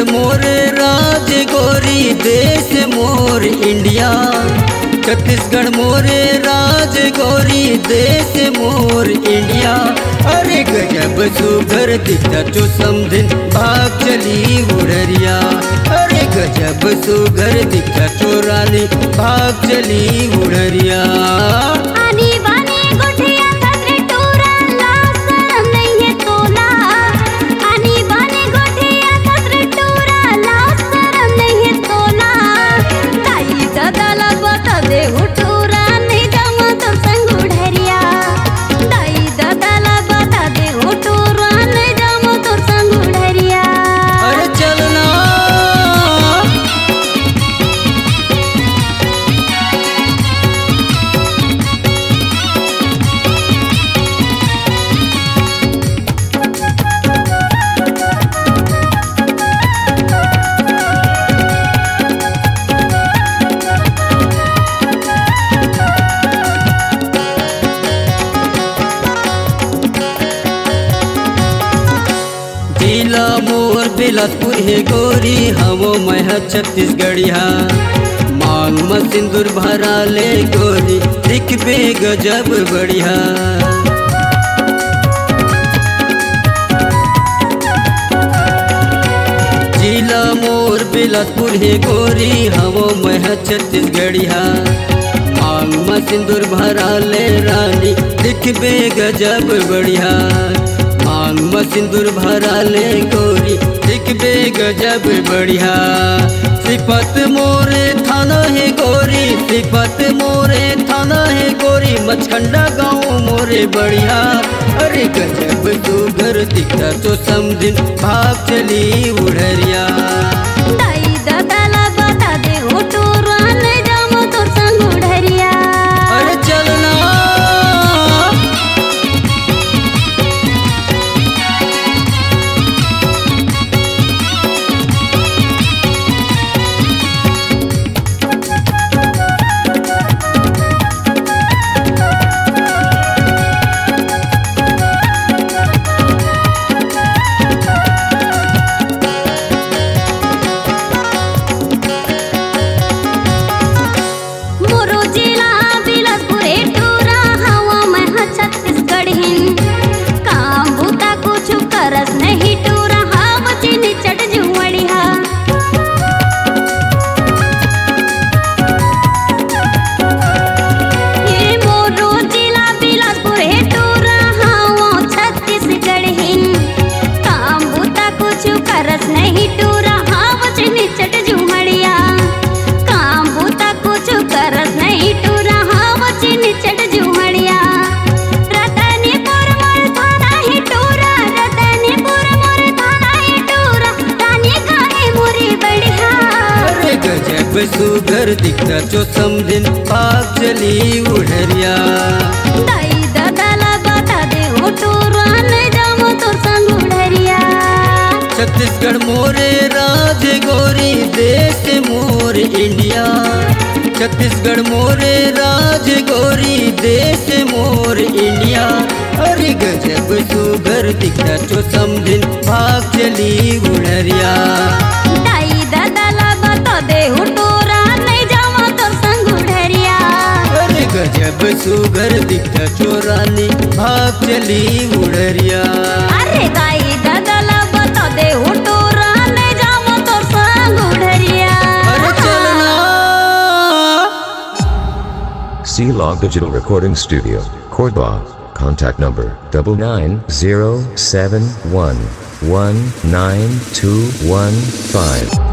छत्तीसगढ़ मोरे राज गोरी देश मोर इंडिया। छत्तीसगढ़ मोरे राज गोरी देश मोर इंडिया। अरे गजब सुघर दिखता जो समझिन भाग चली उड़रिया। अरे गजब सुघर दिखता चोरानी भाग चली उड़रिया। जिला मोर बिलासपुर है गोरी हमो मैं छत्तीसगढ़िया। मांग में सिंदूर भरा ले गोरी दिखबे गजब बढ़िया। जिला मोर बिलासपुर है गोरी हमो मैं छत्तीसगढ़िया। मांग में सिंदूर भरा ले रानी दिखबे गजब बढ़िया। मांग में सिंदूर भरा ले गोरी दिखबे गजब बढ़िया। सिपत मोरे थाना है गोरी, सिपत मोरे थाना है गोरी। मचखंडा गाँव मोरे बढ़िया। अरे गजब सुघर दिखता तो समझिन भाग चली उड़रिया। अरे चलना सुघर दिखता जो समझिन भाग चली उड़रिया। छत्तीसगढ़ मोरे राज गोरी देश मोर इंडिया। छत्तीसगढ़ मोरे राज गोरी देश मोर इंडिया। अरे गजब सुघर दिखता जो समझिन भाग चली उड़रिया। गजब सुघर दिखता चोरानी भाग चली उड़रिया। अरे गाई दादाला बता दे हुटोरा ले जाओ तो संग उड़रिया। अरे चलना। C-Log Digital Recording Studio, Cordoba. Contact number 99071192115.